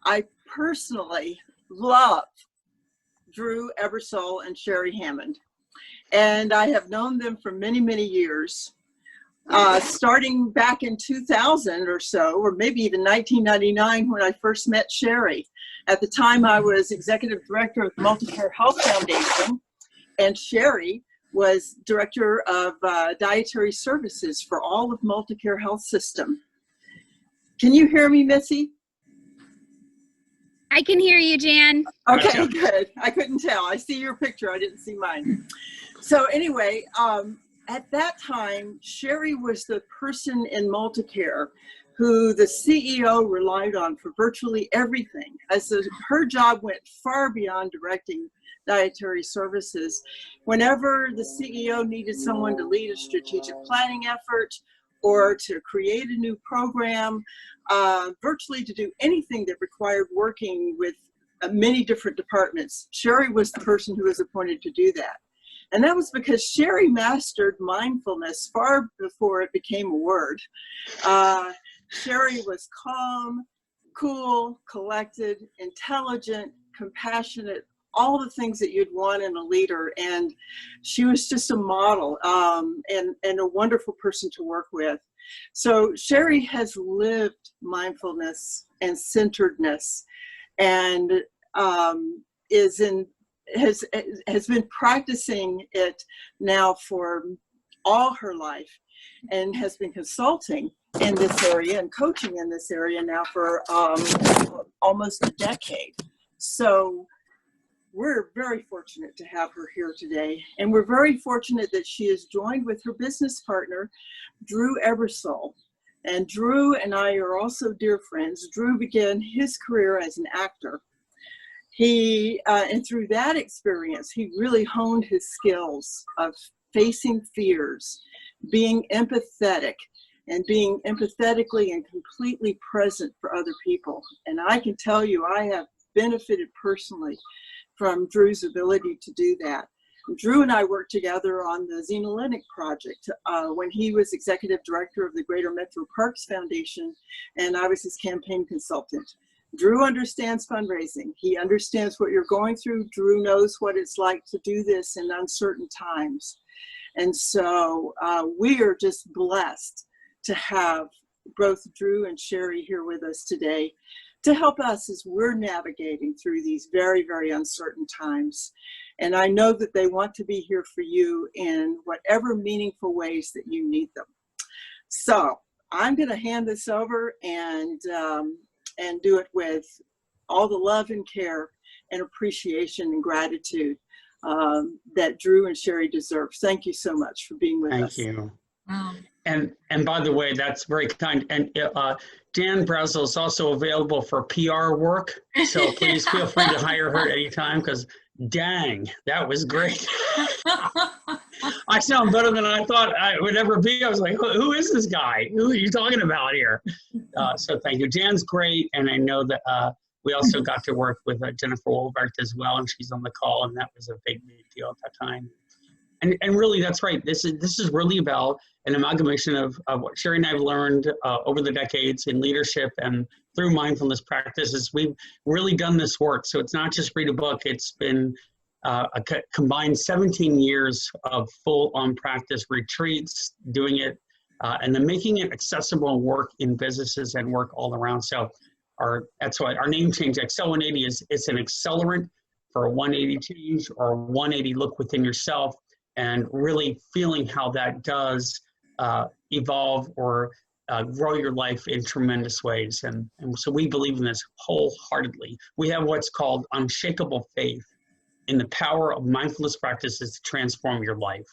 I personally love Drew Ebersole and Sherry Hammond, and I have known them for many, many years. Starting back in 2000 or so, or maybe even 1999 when I first met Sherry. At the time, I was executive director of the Multicare Health Foundation, and Sherry was director of dietary services for all of Multicare Health System. Can you hear me, Missy? I can hear you, Jan. Okay, good. I couldn't tell. I see your picture. I didn't see mine. So anyway, at that time, Sherry was the person in Multicare who the CEO relied on for virtually everything, as her job went far beyond directing dietary services. Whenever the CEO needed someone to lead a strategic planning effort or to create a new program, virtually to do anything that required working with many different departments, Sherry was the person who was appointed to do that. And that was because Sherry mastered mindfulness far before it became a word. Sherry was calm, cool, collected, intelligent, compassionate, all the things that you'd want in a leader. And she was just a model and a wonderful person to work with. So Sherry has lived mindfulness and centeredness and has been practicing it now for all her life and has been consulting in this area and coaching in this area now for almost a decade. So we're very fortunate to have her here today. And we're very fortunate that she is joined with her business partner, Drew Ebersole. And Drew and I are also dear friends. Drew began his career as an actor. And through that experience, he really honed his skills of facing fears, being empathetic, and being empathetically and completely present for other people. And I can tell you, I have benefited personally from Drew's ability to do that. Drew and I worked together on the Xenolinic project when he was executive director of the Greater Metro Parks Foundation, and I was his campaign consultant. Drew understands fundraising. He understands what you're going through. Drew knows what it's like to do this in uncertain times. And so we are just blessed to have both Drew and Sherry here with us today to help us as we're navigating through these very, very uncertain times. And I know that they want to be here for you in whatever meaningful ways that you need them. So I'm going to hand this over and do it with all the love and care and appreciation and gratitude that Drew and Sherry deserve. Thank you so much for being with us. Thank you. And by the way, that's very kind. And Jan Brazel is also available for PR work. So please feel free to hire her anytime because dang, that was great. I sound better than I thought I would ever be. I was like, who is this guy? Who are you talking about here? So thank you. Jan's great. And I know that we also got to work with Jennifer Wolbert as well. And she's on the call. And that was a big deal at that time. And really, that's right. This is really about an amalgamation of what Sherry and I have learned over the decades in leadership and through mindfulness practices. We've really done this work. So it's not just read a book. It's been a combined 17 years of full-on practice retreats, doing it, and then making it accessible and work in businesses and work all around. So that's why our name change, Excel 180, it's an accelerant for a 180 change or a 180 look within yourself, and really feeling how that does evolve or grow your life in tremendous ways. And so we believe in this wholeheartedly. We have what's called unshakable faith in the power of mindfulness practices to transform your life.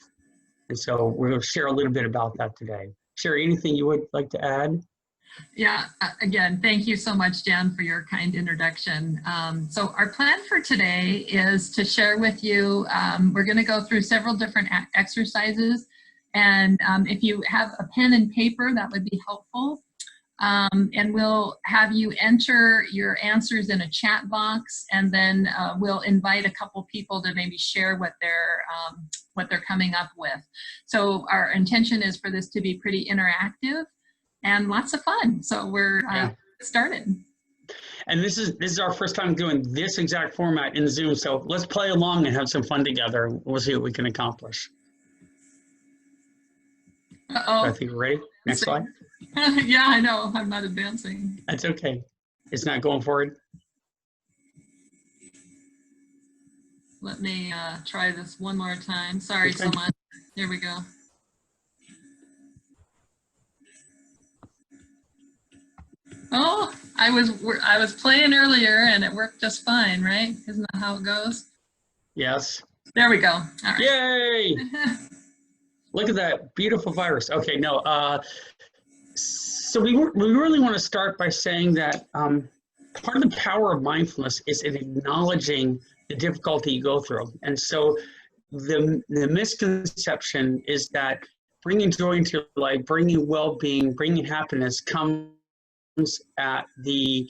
And so we're going to share a little bit about that today. Sherry, anything you would like to add? Yeah, again, thank you so much, Jan, for your kind introduction. So our plan for today is to share with you, we're going to go through several different exercises. And if you have a pen and paper, that would be helpful. And we'll have you enter your answers in a chat box, and then we'll invite a couple people to maybe share what they're coming up with. So our intention is for this to be pretty interactive and lots of fun. So we're started. And this is our first time doing this exact format in Zoom. So let's play along and have some fun together. We'll see what we can accomplish. Uh-oh. I think we're ready. Next slide. Yeah, I know. I'm not advancing. That's okay. It's not going forward. Let me try this one more time. Sorry so much. Here we go. Oh, I was playing earlier and it worked just fine, right? Isn't that how it goes? Yes. There we go. All right. Yay! Look at that beautiful virus. Okay, no. So we really want to start by saying that part of the power of mindfulness is in acknowledging the difficulty you go through. And so the misconception is that bringing joy into your life, bringing well-being, bringing happiness comes at the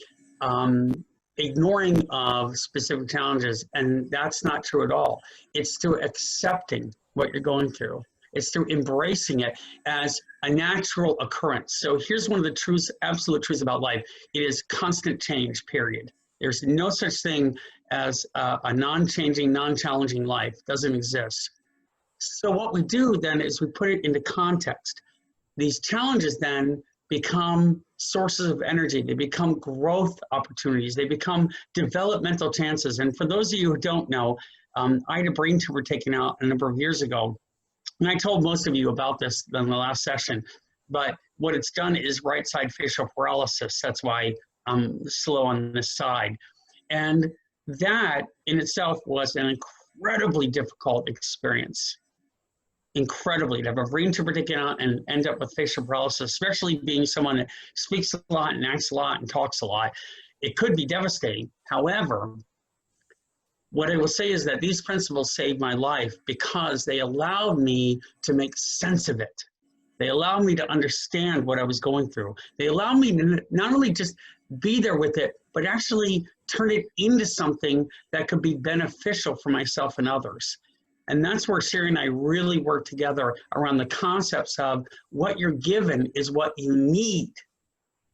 ignoring of specific challenges. And that's not true at all. It's through accepting what you're going through. It's through embracing it as a natural occurrence. So here's one of the truths, absolute truths about life. It is constant change, period. There's no such thing as a non-changing, non-challenging life. It doesn't exist. So what we do then is we put it into context. These challenges then become sources of energy. They become growth opportunities. They become developmental chances. And for those of you who don't know, I had a brain tumor taken out a number of years ago. And I told most of you about this in the last session, but what it's done is right side facial paralysis. That's why I'm slow on this side. And that in itself was an incredibly difficult experience. Incredibly, to have a brain tumor taken out and end up with facial paralysis, especially being someone that speaks a lot and acts a lot and talks a lot, it could be devastating. However, what I will say is that these principles saved my life because they allowed me to make sense of it. They allowed me to understand what I was going through. They allowed me to not only just be there with it, but actually turn it into something that could be beneficial for myself and others. And that's where Sherry and I really work together around the concepts of what you're given is what you need.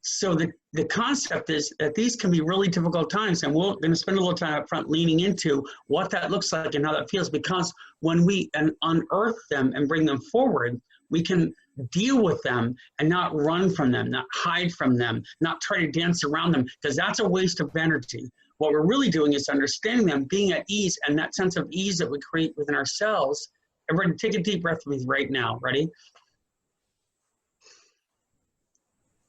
So the concept is that these can be really difficult times, and we're going to spend a little time up front leaning into what that looks like and how that feels, because when we unearth them and bring them forward, we can deal with them and not run from them, not hide from them, not try to dance around them, because that's a waste of energy. What we're really doing is understanding them, being at ease, and that sense of ease that we create within ourselves. Everybody take a deep breath with me right now. Ready?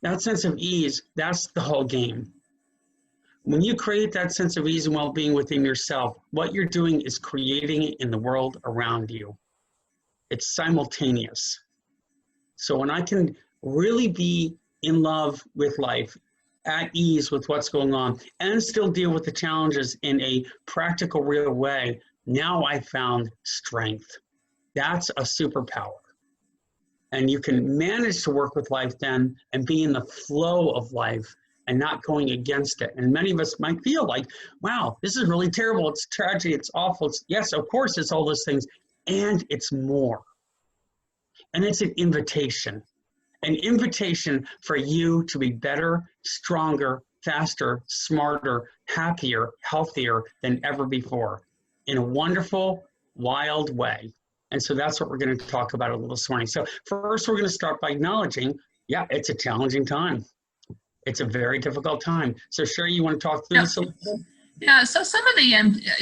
That sense of ease, that's the whole game. When you create that sense of ease and well-being within yourself, what you're doing is creating it in the world around you. It's simultaneous. So when I can really be in love with life, at ease with what's going on, and still deal with the challenges in a practical, real way, now I found strength. That's a superpower. And you can manage to work with life then and be in the flow of life and not going against it. And many of us might feel like, wow, this is really terrible. It's tragedy. It's awful. It's, yes, of course, it's all those things. And it's more. And it's an invitation for you to be better, stronger, faster, smarter, happier, healthier than ever before in a wonderful, wild way. And so that's what we're going to talk about a little this morning. So first, we're going to start by acknowledging, yeah, it's a challenging time. It's a very difficult time. So Sherry, you want to talk through this a little bit? Yeah, so some of the,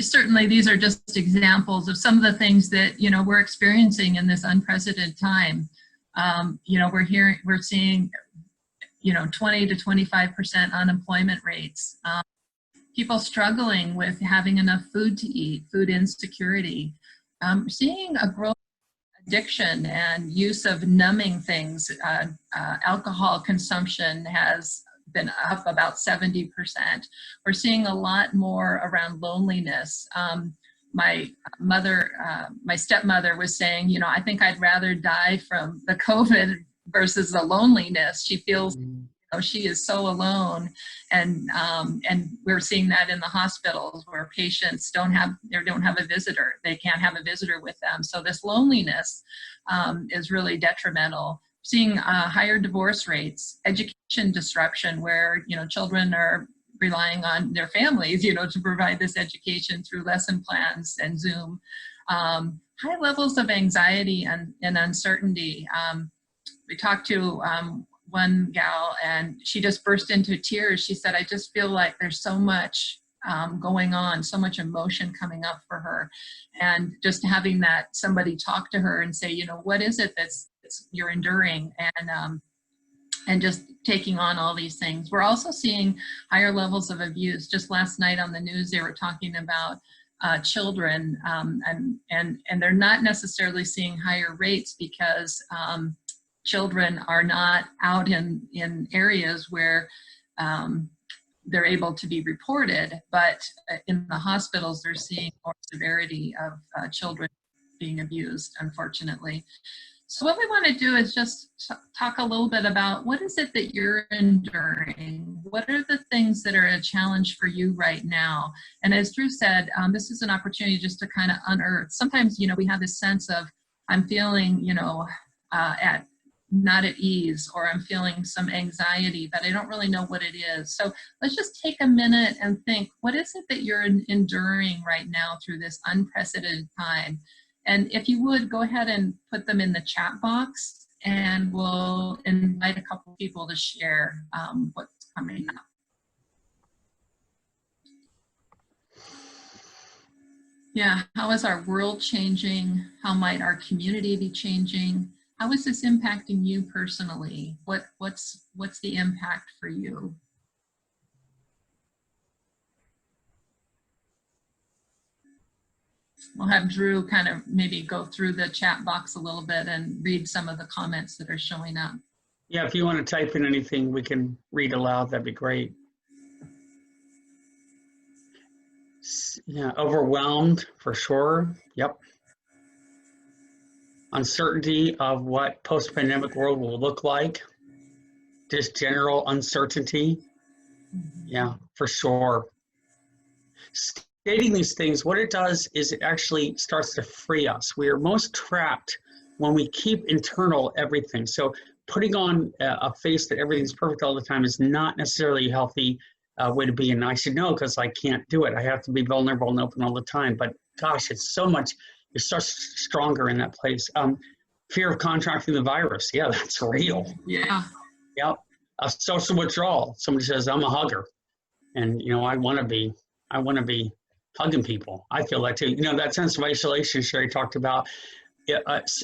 certainly these are just examples of some of the things that, you know, we're experiencing in this unprecedented time. You know, we're seeing, you know, 20 to 25% unemployment rates, people struggling with having enough food to eat, food insecurity, seeing a growth of addiction and use of numbing things. Alcohol consumption has been up about 70%. We're seeing a lot more around loneliness. My stepmother was saying, you know, I think I'd rather die from the COVID versus the loneliness. She feels, you know, she is so alone, and we're seeing that in the hospitals where patients don't have a visitor. They can't have a visitor with them. So this loneliness is really detrimental. Seeing higher divorce rates, education disruption, where, you know, children are relying on their families, you know, to provide this education through lesson plans and Zoom. High levels of anxiety and uncertainty. We talked to one gal and she just burst into tears. She said, I just feel like there's so much going on, so much emotion coming up for her. And just having that somebody talk to her and say, you know, what is it that's you're enduring, and just taking on all these things. We're also seeing higher levels of abuse. Just last night on the news, they were talking about children, and they're not necessarily seeing higher rates because children are not out in areas where they're able to be reported, but in the hospitals, they're seeing more severity of children being abused, unfortunately. So what we want to do is just talk a little bit about what is it that you're enduring? What are the things that are a challenge for you right now? And as Drew said, this is an opportunity just to kind of unearth. Sometimes, you know, we have this sense of, I'm feeling, you know, not at ease, or I'm feeling some anxiety, but I don't really know what it is. So let's just take a minute and think, what is it that you're enduring right now through this unprecedented time? And if you would, go ahead and put them in the chat box, and we'll invite a couple people to share what's coming up. Yeah, how is our world changing? How might our community be changing? How is this impacting you personally? What's the impact for you? We'll have Drew kind of maybe go through the chat box a little bit and read some of the comments that are showing up. Yeah, if you want to type in anything, we can read aloud. That'd be great. Yeah, overwhelmed for sure. Yep. Uncertainty of what post-pandemic world will look like. Just general uncertainty. Yeah, for sure. Stating these things, what it does is it actually starts to free us. We are most trapped when we keep internal everything. So putting on a face that everything's perfect all the time is not necessarily a healthy way to be. And I should know because I can't do it. I have to be vulnerable and open all the time. But gosh, it's so much, you're so stronger in that place. Fear of contracting the virus. Yeah, that's real. Yeah. Yep. A social withdrawal. Somebody says, I'm a hugger. And, you know, I want to be hugging people. I feel that too. You know, that sense of isolation Sherry talked about,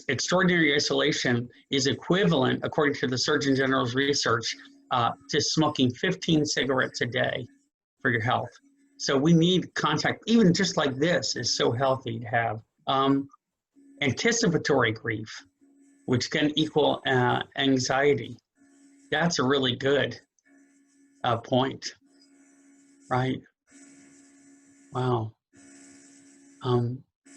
extraordinary isolation is equivalent, according to the Surgeon General's research, to smoking 15 cigarettes a day for your health. So we need contact, even just like this is so healthy to have. Anticipatory grief, which can equal anxiety. That's a really good point, right? Wow.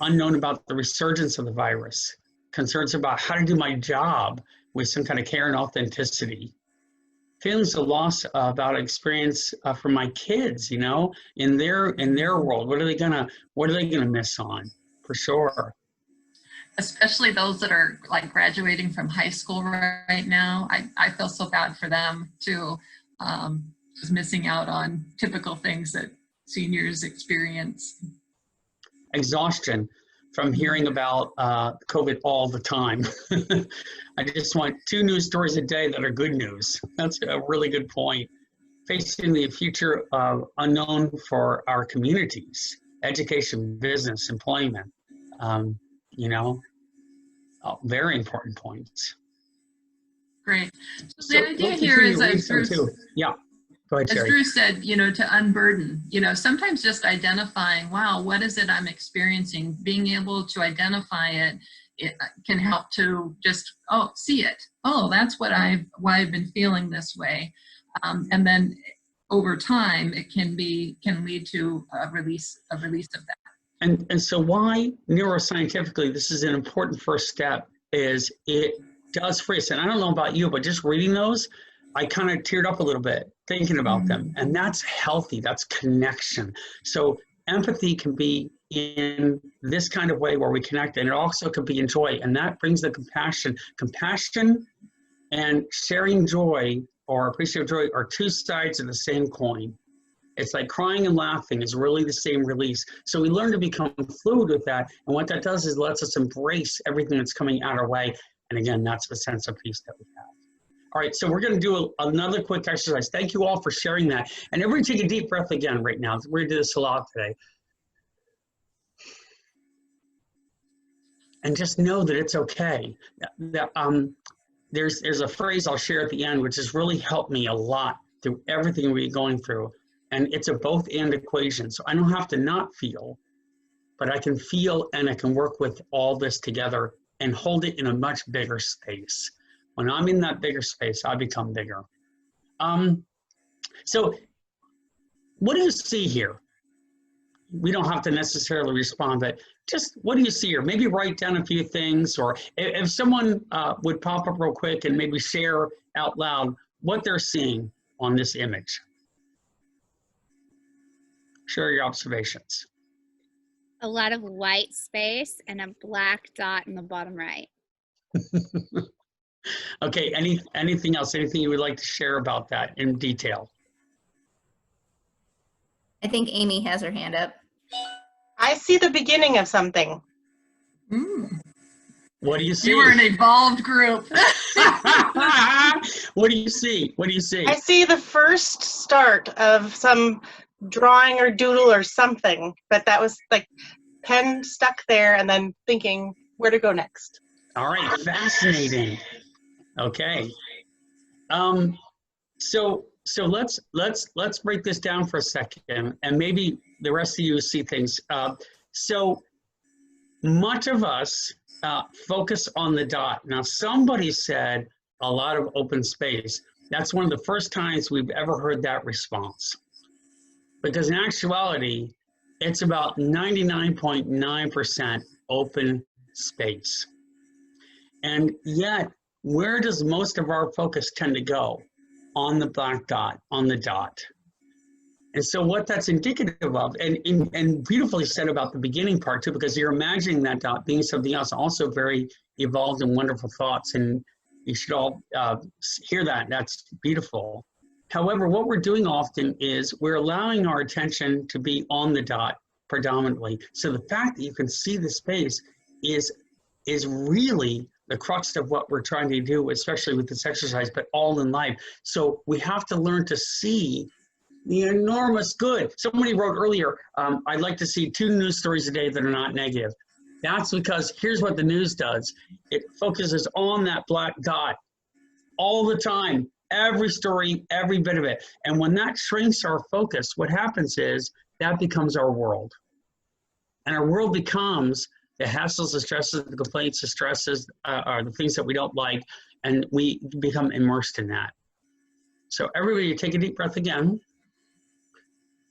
Unknown about the resurgence of the virus, concerns about how to do my job with some kind of care and authenticity, feelings of loss about experience from my kids, you know, in their world. What are they gonna miss on, for sure? Especially those that are like graduating from high school right now. I feel so bad for them too, just missing out on typical things that seniors experience. Exhaustion from hearing about COVID all the time. I just want 2 news stories a day that are good news. That's a really good point. Facing the future unknown for our communities, education, business, employment, you know, very important points. Great. So the idea here is, yeah. Go ahead, as Drew said, you know, to unburden, you know, sometimes just identifying, wow, what is it I'm experiencing? Being able to identify it, it can help to just, see it. Oh, that's why I've been feeling this way. And then over time, it can lead to a release of that. And so why neuroscientifically, this is an important first step, is it does free us. And I don't know about you, but just reading those, I kind of teared up a little bit thinking about them, and that's healthy. That's connection. So empathy can be in this kind of way where we connect, and it also could be in joy, and that brings the compassion. Compassion and sharing joy or appreciative joy are 2 sides of the same coin. It's like crying and laughing is really the same release. So we learn to become fluid with that. And what that does is lets us embrace everything that's coming out our way. And again, that's the sense of peace that we have. All right, so we're going to do another quick exercise. Thank you all for sharing that. And everybody take a deep breath again right now. We're going to do this a lot today. And just know that it's okay. There's a phrase I'll share at the end, which has really helped me a lot through everything we're going through. And it's a both and equation. So I don't have to not feel, but I can feel and I can work with all this together and hold it in a much bigger space. When I'm in that bigger space, I become bigger. So what do you see here? We don't have to necessarily respond, but just what do you see here? Maybe write down a few things, or if someone would pop up real quick and maybe share out loud what they're seeing on this image. Share your observations. A lot of white space and a black dot in the bottom right. Okay, anything else? Anything you would like to share about that in detail? I think Amy has her hand up. I see the beginning of something. What do you see? You were an evolved group. What do you see? What do you see? I see the first start of some drawing or doodle or something, but that was like pen stuck there and then thinking where to go next. All right, fascinating. Okay. So let's break this down for a second, and maybe the rest of you see things. So much of us focus on the dot. Now, somebody said a lot of open space. That's one of the first times we've ever heard that response. Because in actuality, it's about 99.9% open space. And yet, where does most of our focus tend to go? On the black dot, on the dot. And so what that's indicative of, and beautifully said about the beginning part too, because you're imagining that dot being something else, also very evolved and wonderful thoughts, and you should all hear that. That's beautiful. However, what we're doing often is we're allowing our attention to be on the dot predominantly. So the fact that you can see the space is really the crux of what we're trying to do, especially with this exercise, but all in life. So we have to learn to see the enormous good. Somebody wrote earlier, I'd like to see 2 news stories a day that are not negative. That's because here's what the news does. It focuses on that black dot all the time, every story, every bit of it. And when that shrinks our focus, what happens is that becomes our world. And our world becomes the hassles, the stresses, the complaints, the stresses, are the things that we don't like, and we become immersed in that. So everybody take a deep breath again,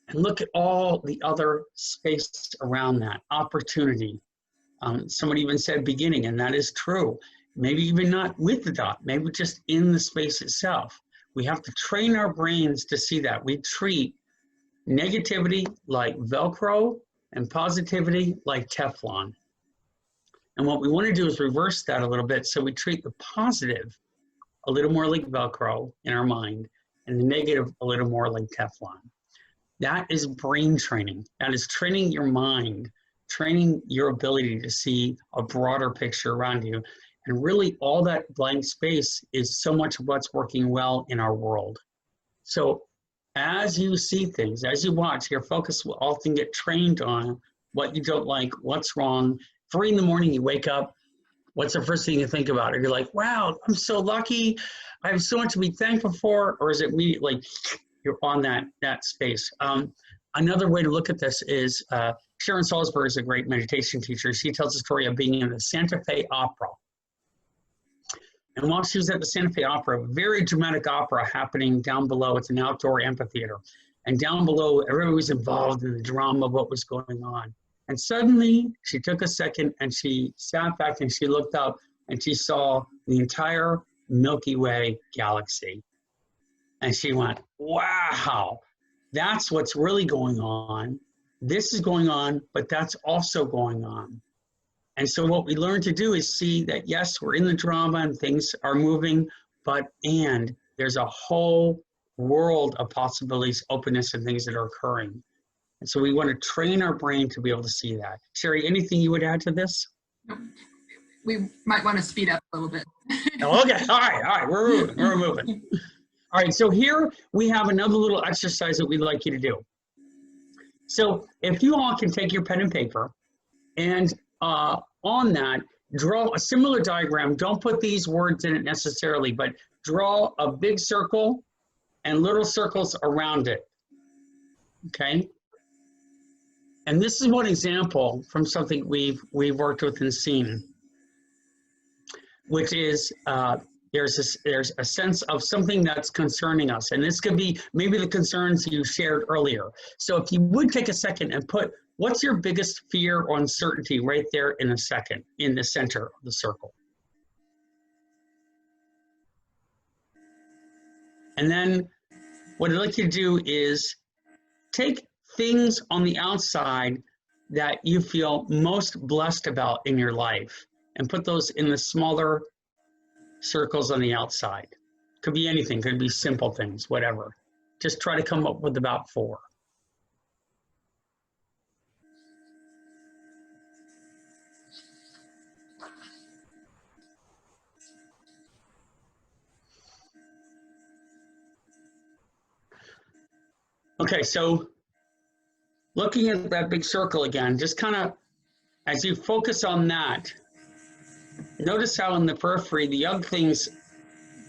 and look at all the other space around that, opportunity. Somebody even said beginning, and that is true. Maybe even not with the dot, maybe just in the space itself. We have to train our brains to see that. We treat negativity like Velcro and positivity like Teflon. And what we want to do is reverse that a little bit, so we treat the positive a little more like Velcro in our mind, and the negative a little more like Teflon. That is brain training. That is training your mind, training your ability to see a broader picture around you. And really all that blank space is so much of what's working well in our world. So as you see things, as you watch, your focus will often get trained on what you don't like, what's wrong. 3 in the morning, you wake up, what's the first thing you think about? Or you're like, wow, I'm so lucky. I have so much to be thankful for. Or is it immediately you're on that space? Another way to look at this is Sharon Salzberg is a great meditation teacher. She tells the story of being in the Santa Fe Opera. And while she was at the Santa Fe Opera, a very dramatic opera happening down below. It's an outdoor amphitheater. And down below, everybody was involved in the drama of what was going on. And suddenly, she took a second and she sat back and she looked up and she saw the entire Milky Way galaxy. And she went, wow, that's what's really going on. This is going on, but that's also going on. And so what we learn to do is see that, yes, we're in the drama and things are moving, and there's a whole world of possibilities, openness, and things that are occurring. And so we want to train our brain to be able to see that. Sherry, anything you would add to this? We might want to speed up a little bit. Okay, all right, we're moving. All right, so here we have another little exercise that we'd like you to do. So if you all can take your pen and paper and on that, draw a similar diagram. Don't put these words in it necessarily, but draw a big circle and little circles around it, okay? And this is one example from something we've worked with and seen, which is there's a sense of something that's concerning us. And this could be maybe the concerns you shared earlier. So if you would take a second and put, what's your biggest fear or uncertainty right there in a second, in the center of the circle. And then what I'd like you to do is take things on the outside that you feel most blessed about in your life and put those in the smaller circles on the outside. Could be anything, could be simple things, whatever. Just try to come up with about 4. Okay, so looking at that big circle again, just kind of, as you focus on that, notice how in the periphery, the other things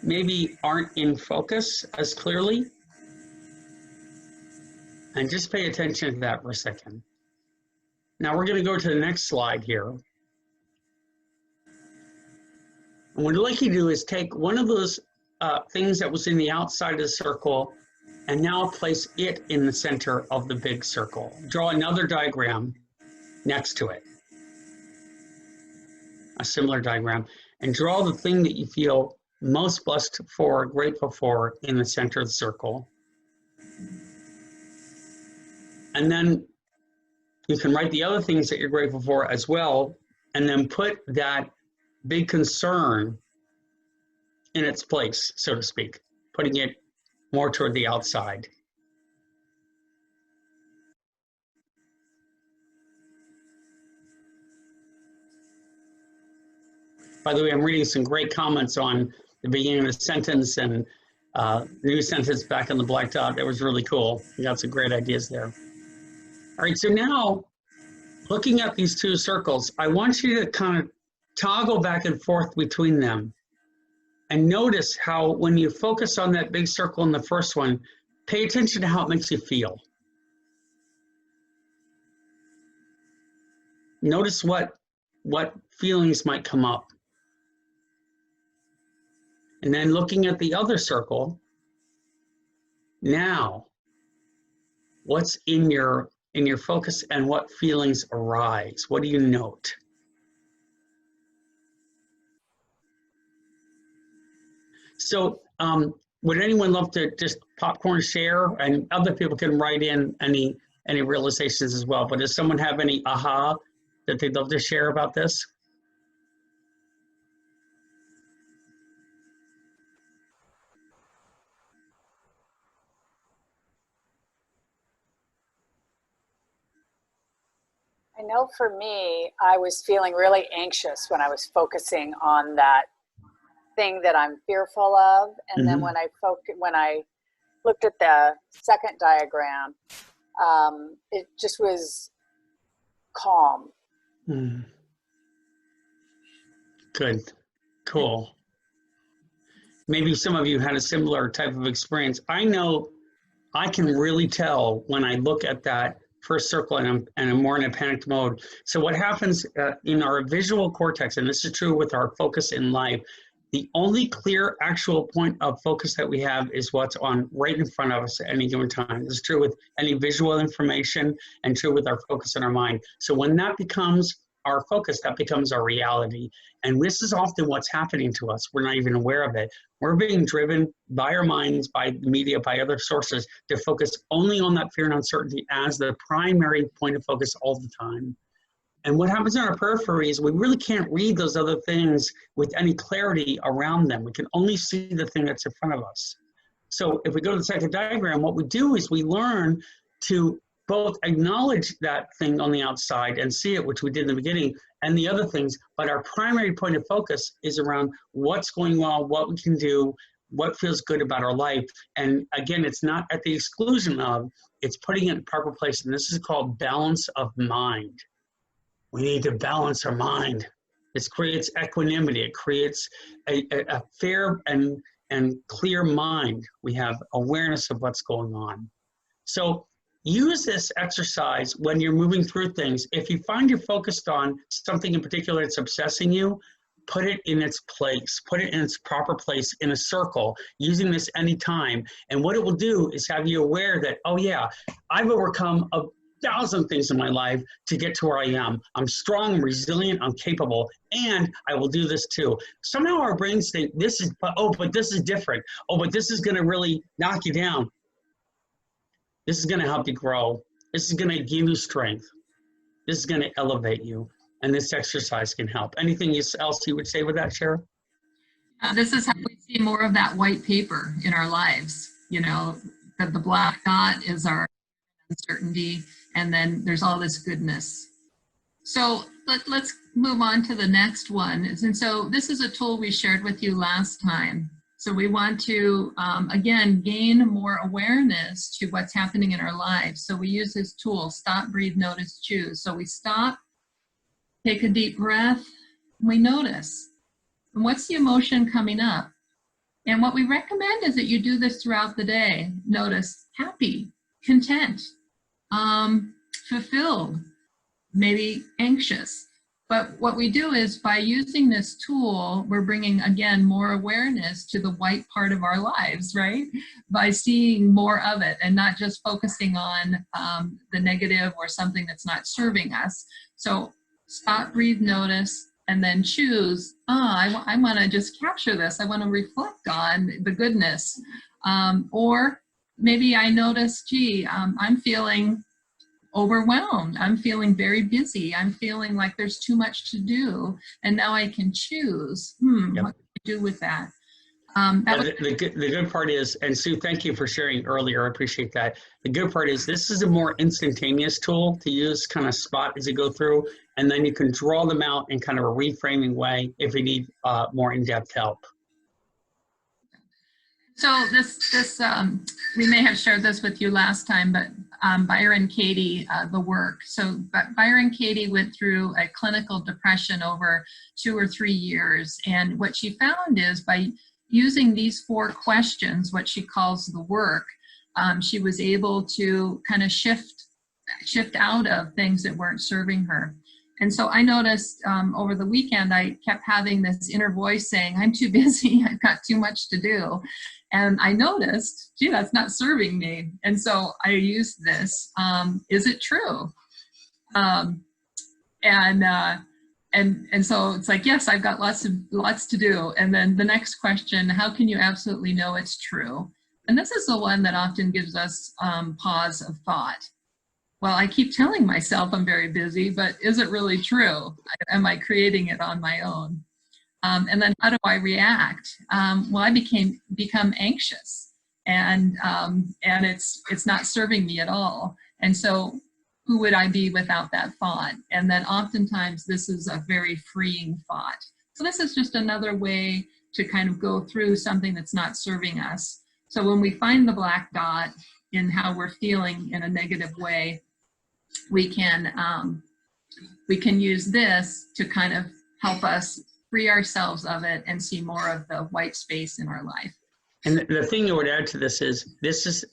maybe aren't in focus as clearly. And just pay attention to that for a second. Now we're going to go to the next slide here. And what I'd like you to do is take one of those things that was in the outside of the circle and now place it in the center of the big circle. Draw another diagram next to it, a similar diagram, and draw the thing that you feel most blessed for, grateful for in the center of the circle. And then you can write the other things that you're grateful for as well, and then put that big concern in its place, so to speak, putting it more toward the outside. By the way, I'm reading some great comments on the beginning of the sentence and new sentence back on the black dot. That was really cool. You got some great ideas there. All right, so now looking at these 2 circles, I want you to kind of toggle back and forth between them. And notice how when you focus on that big circle in the first one, pay attention to how it makes you feel. Notice what feelings might come up. And then looking at the other circle, now, what's in your focus and what feelings arise? What do you note? So would anyone love to just popcorn share, and other people can write in any realizations as well, but does someone have any aha that they'd love to share about this? I know for me, I was feeling really anxious when I was focusing on that thing that I'm fearful of. And then when I looked at the second diagram, it just was calm. Good, cool. Maybe some of you had a similar type of experience. I know I can really tell when I look at that first circle and I'm more in a panicked mode. So what happens in our visual cortex, and this is true with our focus in life, the only clear actual point of focus that we have is what's on right in front of us at any given time. This is true with any visual information and true with our focus in our mind. So when that becomes our focus, that becomes our reality. And this is often what's happening to us. We're not even aware of it. We're being driven by our minds, by the media, by other sources to focus only on that fear and uncertainty as the primary point of focus all the time. And what happens in our periphery is we really can't read those other things with any clarity around them. We can only see the thing that's in front of us. So if we go to the second diagram, what we do is we learn to both acknowledge that thing on the outside and see it, which we did in the beginning, and the other things, but our primary point of focus is around what's going well, what we can do, what feels good about our life. And again, it's not at the exclusion of, it's putting it in proper place. And this is called balance of mind. We need to balance our mind. It creates equanimity. It creates a fair and clear mind. We have awareness of what's going on. So use this exercise when you're moving through things. If you find you're focused on something in particular that's obsessing you, put it in its place, put it in its proper place in a circle, using this anytime. And what it will do is have you aware that, oh yeah, I've overcome 1,000 things in my life to get to where I am. I'm strong, I'm resilient, I'm capable, and I will do this too. Somehow our brains think this is, but this is different. Oh, but this is gonna really knock you down. This is gonna help you grow. This is gonna give you strength. This is gonna elevate you. And this exercise can help. Anything else you would say with that, Shara? This is how we see more of that white paper in our lives. You know, that the black dot is our uncertainty, and then there's all this goodness. So let's move on to the next one. And so this is a tool we shared with you last time. So we want to, again, gain more awareness to what's happening in our lives. So we use this tool, stop, breathe, notice, choose. So we stop, take a deep breath, we notice. And what's the emotion coming up? And what we recommend is that you do this throughout the day. Notice happy, content, fulfilled, maybe anxious. But what we do is by using this tool, we're bringing, again, more awareness to the white part of our lives, right? By seeing more of it and not just focusing on the negative or something that's not serving us. So stop, breathe, notice, and then choose, I want to just capture this. I want to reflect on the goodness. Or maybe I notice, gee, I'm feeling overwhelmed. I'm feeling very busy. I'm feeling like there's too much to do. And now I can choose, Yep. what can I do with that? The good part is, and Sue, thank you for sharing earlier. I appreciate that. The good part is this is a more instantaneous tool to use, kind of spot as you go through, and then you can draw them out in kind of a reframing way if you need more in-depth help. So this we may have shared this with you last time, but Byron Katie, the work. So Byron Katie went through a clinical depression over 2 or 3 years. And what she found is by using these 4 questions, what she calls the work, she was able to kind of shift out of things that weren't serving her. And so I noticed over the weekend, I kept having this inner voice saying, I'm too busy, I've got too much to do. And I noticed, gee, that's not serving me. And so I used this, is it true? And so it's like, yes, I've got lots to do. And then the next question, how can you absolutely know it's true? And this is the one that often gives us pause of thought. Well, I keep telling myself I'm very busy, but is it really true? Am I creating it on my own? And then how do I react? Well, I become anxious, and it's not serving me at all. And so who would I be without that thought? And then oftentimes this is a very freeing thought. So this is just another way to kind of go through something that's not serving us. So when we find the black dot in how we're feeling in a negative way, we can use this to kind of help us free ourselves of it and see more of the white space in our life. And the thing I would add to this is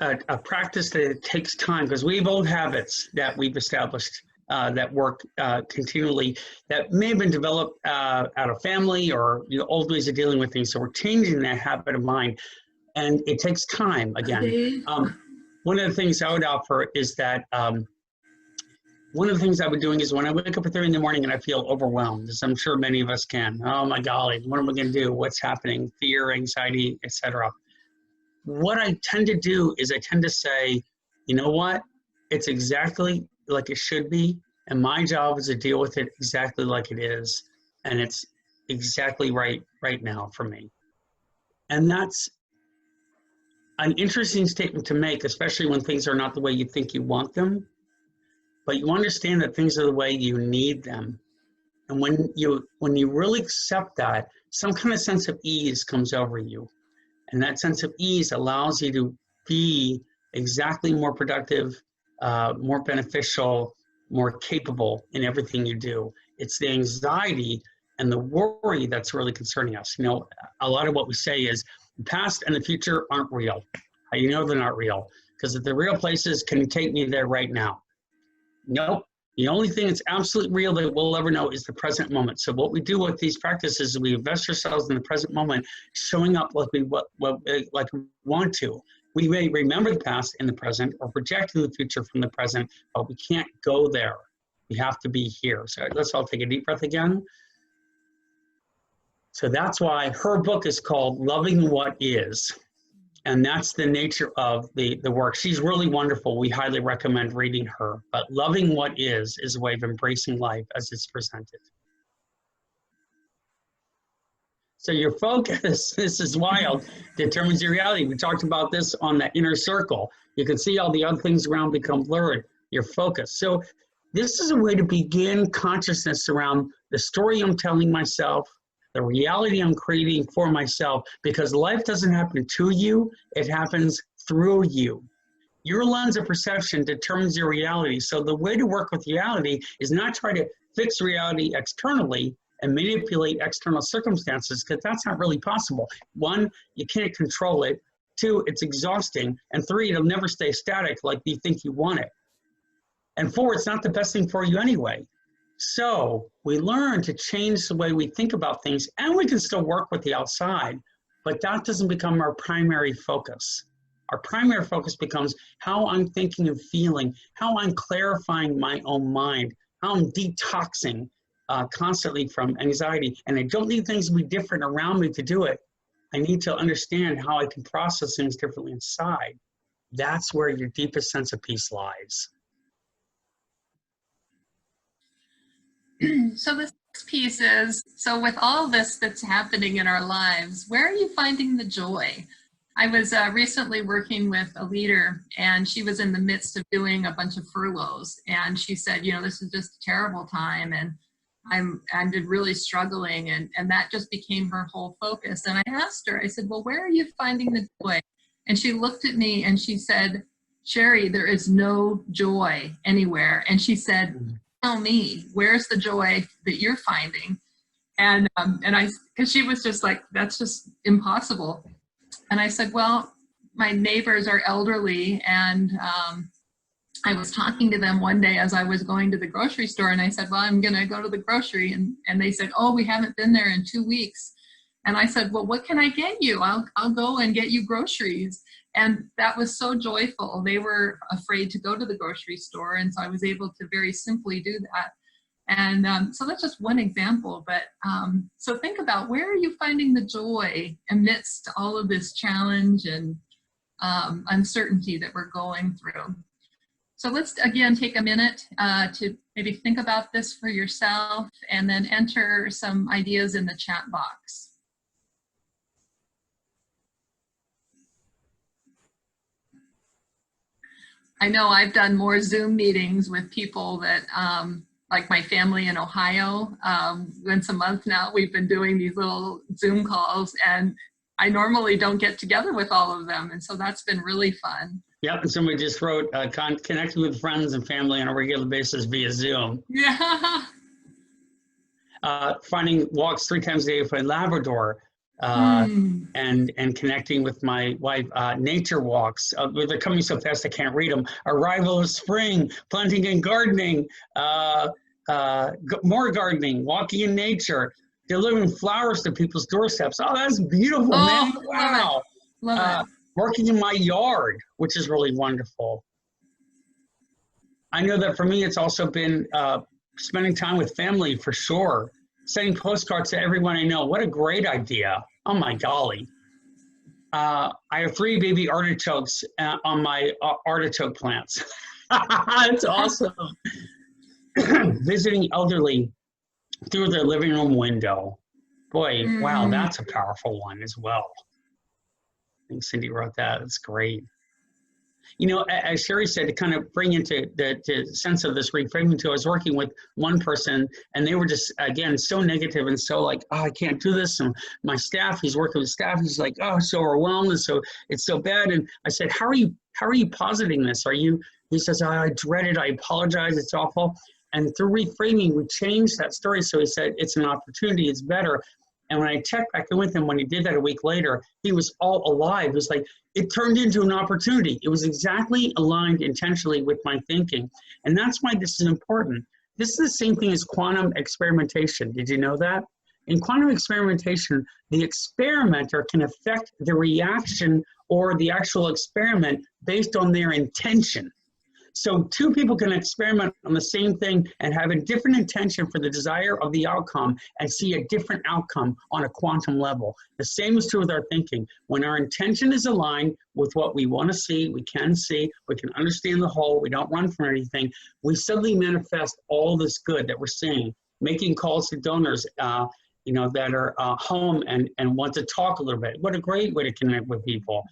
a practice that it takes time, because we have old habits that we've established that work continually that may have been developed out of family or old ways of dealing with things. So we're changing that habit of mind, and it takes time again. One of the things I would offer is that one of the things I've been doing is when I wake up at 3 in the morning and I feel overwhelmed, as I'm sure many of us can. Oh my golly, what am I going to do? What's happening? Fear, anxiety, etc. What I tend to do is I tend to say, you know what? It's exactly like it should be, and my job is to deal with it exactly like it is, and it's exactly right now for me. And an interesting statement to make, especially when things are not the way you think you want them, but you understand that things are the way you need them. And when you really accept that, some kind of sense of ease comes over you. And that sense of ease allows you to be exactly more productive, more beneficial, more capable in everything you do. It's the anxiety and the worry that's really concerning us. You know, a lot of what we say is the past and the future aren't real. How do you know they're not real? Because if they're real places, can you take me there right now? Nope. The only thing that's absolutely real that we'll ever know is the present moment. So what we do with these practices is we invest ourselves in the present moment, showing up like we want to. We may remember the past in the present or project in the future from the present, but we can't go there. We have to be here. So let's all take a deep breath again. So that's why her book is called Loving What Is. And that's the nature of the work. She's really wonderful. We highly recommend reading her. But Loving What Is a way of embracing life as it's presented. So your focus, this is wild, determines your reality. We talked about this on the inner circle. You can see all the other things around become blurred, your focus. So this is a way to begin consciousness around the story I'm telling myself, the reality I'm creating for myself, because life doesn't happen to you, it happens through you. Your lens of perception determines your reality. So the way to work with reality is not try to fix reality externally and manipulate external circumstances, because that's not really possible. One, you can't control it. Two, it's exhausting. And three, it'll never stay static like you think you want it. And four, it's not the best thing for you anyway. So we learn to change the way we think about things, and we can still work with the outside, but that doesn't become our primary focus. Our primary focus becomes how I'm thinking and feeling, how I'm clarifying my own mind, how I'm detoxing constantly from anxiety. And I don't need things to be different around me to do it. I need to understand how I can process things differently inside. That's where your deepest sense of peace lies. So this next piece is, so with all this that's happening in our lives, where are you finding the joy? I was recently working with a leader, and she was in the midst of doing a bunch of furloughs. And she said, you know, this is just a terrible time, and I'm really struggling. And that just became her whole focus. And I asked her, I said, well, where are you finding the joy? And she looked at me and she said, Sherry, there is no joy anywhere. And she said, tell me, where's the joy that you're finding? And because she was just like, that's just impossible. And I said, well, my neighbors are elderly, and I was talking to them one day as I was going to the grocery store, and I said, well, I'm going to go to the grocery. And they said, oh, we haven't been there in 2 weeks. And I said, well, what can I get you? I'll go and get you groceries. And that was so joyful. They were afraid to go to the grocery store. And so I was able to very simply do that. And so that's just one example. But so think about, where are you finding the joy amidst all of this challenge and uncertainty that we're going through? So let's again take a minute to maybe think about this for yourself, and then enter some ideas in the chat box. I know I've done more Zoom meetings with people that, like my family in Ohio, once a month now, we've been doing these little Zoom calls, and I normally don't get together with all of them. And so that's been really fun. Yep, and somebody just wrote, connecting with friends and family on a regular basis via Zoom. Yeah. Finding walks 3 times a day with my Labrador. And connecting with my wife, nature walks. They're coming so fast I can't read them. Arrival of spring, planting and gardening, more gardening, walking in nature, delivering flowers to people's doorsteps. Oh, that's beautiful, man. Wow. Love it. Working in my yard, which is really wonderful. I know that for me, it's also been spending time with family for sure. Sending postcards to everyone I know. What a great idea. Oh my golly. I have 3 baby artichokes on my artichoke plants. It's awesome. Visiting elderly through their living room window. Boy, wow, that's a powerful one as well. think Cindy wrote that. That's great. You know, as Sherry said, to kind of bring into the sense of this reframing too, I was working with one person and they were just, again, so negative and so like, oh, I can't do this. And my staff, he's working with staff, he's like, oh, so overwhelmed and so it's so bad. And I said, how are you positing this? He says, oh, I dread it, I apologize, it's awful. And through reframing, we changed that story. So he said, it's an opportunity, it's better. And when I checked back in with him, when he did that a week later, he was all alive. It was like, it turned into an opportunity. It was exactly aligned intentionally with my thinking. And that's why this is important. This is the same thing as quantum experimentation. Did you know that? In quantum experimentation, the experimenter can affect the reaction or the actual experiment based on their intention. So two people can experiment on the same thing and have a different intention for the desire of the outcome and see a different outcome on a quantum level. The same is true with our thinking. When our intention is aligned with what we want to see, we can understand the whole, we don't run from anything, we suddenly manifest all this good that we're seeing, making calls to donors that are home and want to talk a little bit. What a great way to connect with people.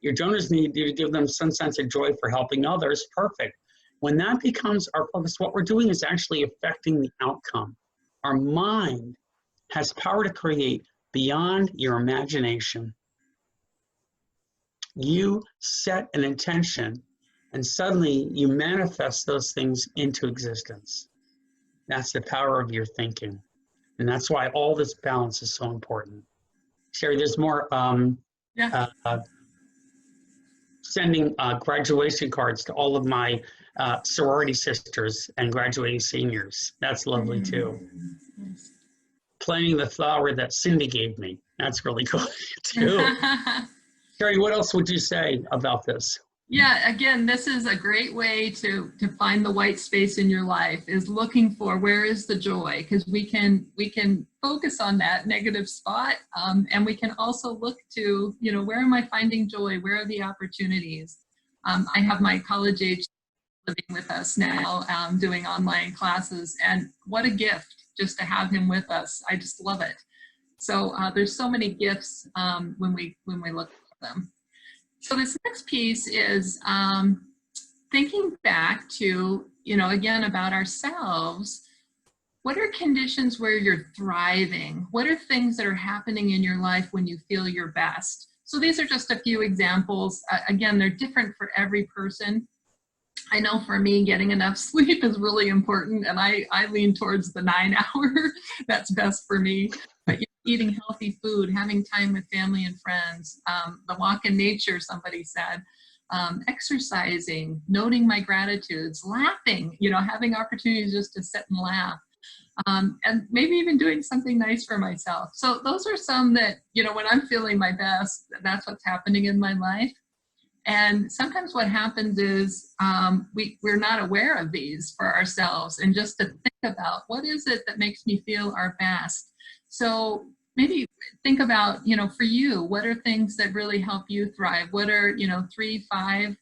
Your donors need you to give them some sense of joy for helping others. Perfect. When that becomes our focus, what we're doing is actually affecting the outcome. Our mind has power to create beyond your imagination. You set an intention and suddenly you manifest those things into existence. That's the power of your thinking. And that's why all this balance is so important. Sherry, there's more sending graduation cards to all of my sorority sisters and graduating seniors. That's lovely too. Planting the flower that Cindy gave me. That's really cool too. Sherry, what else would you say about this? Yeah, again, this is a great way to find the white space in your life, is looking for where is the joy, because we can focus on that negative spot, and we can also look to, where am I finding joy? Where are the opportunities? I have my college age living with us now, doing online classes, and what a gift just to have him with us. I just love it. So there's so many gifts when we look at them. So this next piece is thinking back to, again, about ourselves. What are conditions where you're thriving? What are things that are happening in your life when you feel your best? So these are just a few examples. Again, they're different for every person. I know for me, getting enough sleep is really important, and I lean towards the 9-hour. That's best for me. But eating healthy food, having time with family and friends, the walk in nature, somebody said, exercising, noting my gratitudes, laughing, having opportunities just to sit and laugh, and maybe even doing something nice for myself. So those are some that, when I'm feeling my best, that's what's happening in my life. And sometimes what happens is we're not aware of these for ourselves, and just to think about what is it that makes me feel our best. So maybe think about, for you, what are things that really help you thrive? What are, 3, 5,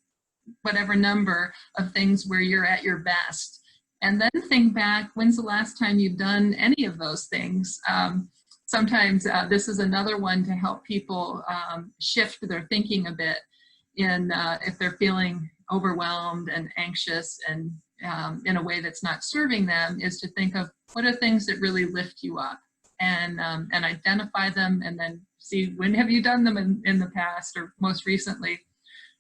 whatever number of things where you're at your best? And then think back, when's the last time you've done any of those things? Sometimes this is another one to help people shift their thinking a bit if they're feeling overwhelmed and anxious and in a way that's not serving them, is to think of what are things that really lift you up. And identify them, and then see, when have you done them in the past or most recently.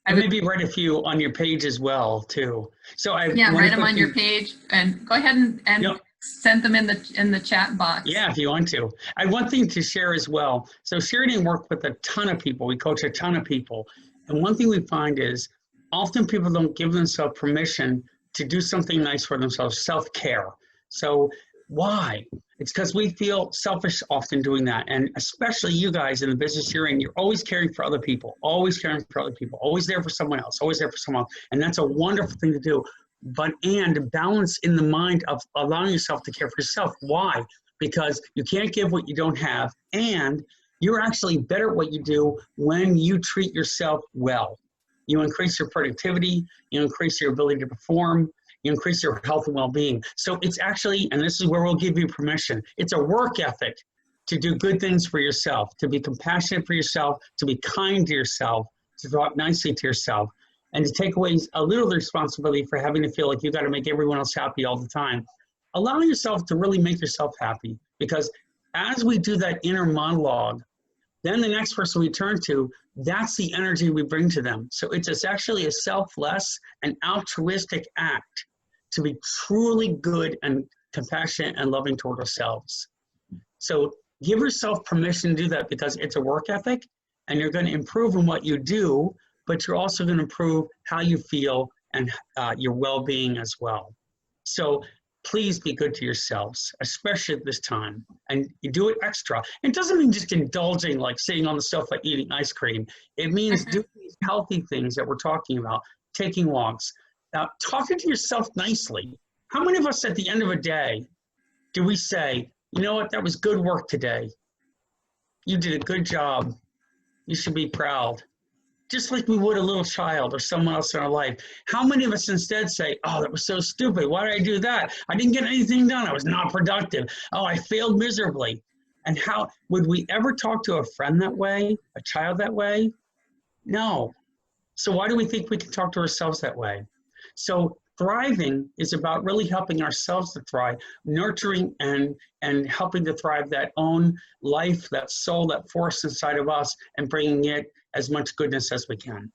And maybe write a few on your page as well too. So write them on your page, and go ahead and send them in the chat box. Yeah, if you want to. I have one thing to share as well. So Sherry and I work with a ton of people. We coach a ton of people, and one thing we find is often people don't give themselves permission to do something nice for themselves, self-care. So why? It's because we feel selfish often doing that. And especially you guys in the business you're in, you're always caring for other people, always caring for other people, always there for someone else, always there for someone else. And that's a wonderful thing to do. And balance in the mind of allowing yourself to care for yourself. Why? Because you can't give what you don't have. And you're actually better at what you do when you treat yourself well. You increase your productivity, you increase your ability to perform, you increase your health and well-being. So it's actually, and this is where we'll give you permission, it's a work ethic to do good things for yourself, to be compassionate for yourself, to be kind to yourself, to talk nicely to yourself, and to take away a little responsibility for having to feel like you got to make everyone else happy all the time. Allow yourself to really make yourself happy, because as we do that inner monologue, then the next person we turn to, that's the energy we bring to them. So it's actually a selfless and altruistic act to be truly good and compassionate and loving toward ourselves. So give yourself permission to do that, because it's a work ethic, and you're going to improve in what you do, but you're also going to improve how you feel and your well-being as well. So please be good to yourselves, especially at this time, and you do it extra. It doesn't mean just indulging, like sitting on the sofa eating ice cream. It means doing these healthy things that we're talking about, taking walks, talking to yourself nicely. How many of us at the end of a day do we say, you know what, that was good work today. You did a good job. You should be proud. Just like we would a little child or someone else in our life. How many of us instead say, oh, that was so stupid. Why did I do that? I didn't get anything done. I was not productive. Oh, I failed miserably. And how would we ever talk to a friend that way, a child that way? No. So why do we think we can talk to ourselves that way? So thriving is about really helping ourselves to thrive, nurturing and helping to thrive that own life, that soul, that force inside of us, and bringing it as much goodness as we can.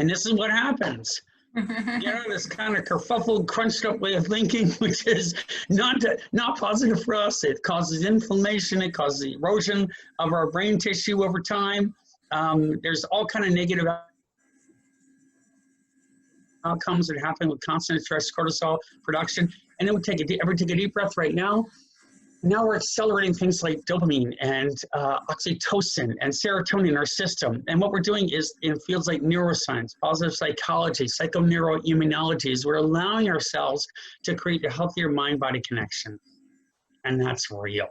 And this is what happens. You know, this kind of kerfuffled, crunched up way of thinking, which is not positive for us. It causes inflammation. It causes erosion of our brain tissue over time. There's all kind of negative outcomes that happen with constant stress, cortisol production. And then we take a deep breath right now. Now we're accelerating things like dopamine and oxytocin and serotonin in our system. And what we're doing is in fields like neuroscience, positive psychology, psychoneuroimmunology, is we're allowing ourselves to create a healthier mind-body connection. And that's real.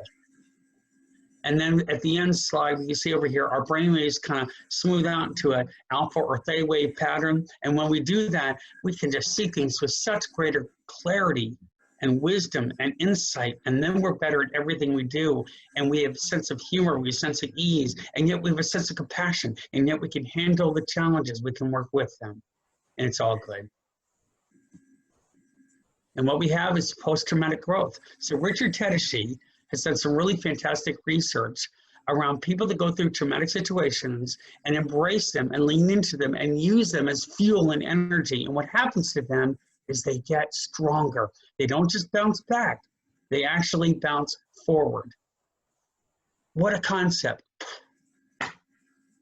And then at the end slide, you see over here, our brainwaves kind of smooth out into an alpha or theta wave pattern. And when we do that, we can just see things with such greater clarity and wisdom and insight, and then we're better at everything we do, and we have a sense of humor, we have a sense of ease, and yet we have a sense of compassion, and yet we can handle the challenges, we can work with them, and it's all good. And what we have is post-traumatic growth. So Richard Tedeschi has done some really fantastic research around people that go through traumatic situations and embrace them and lean into them and use them as fuel and energy, and what happens to them is they get stronger. They don't just bounce back, they actually bounce forward. What a concept.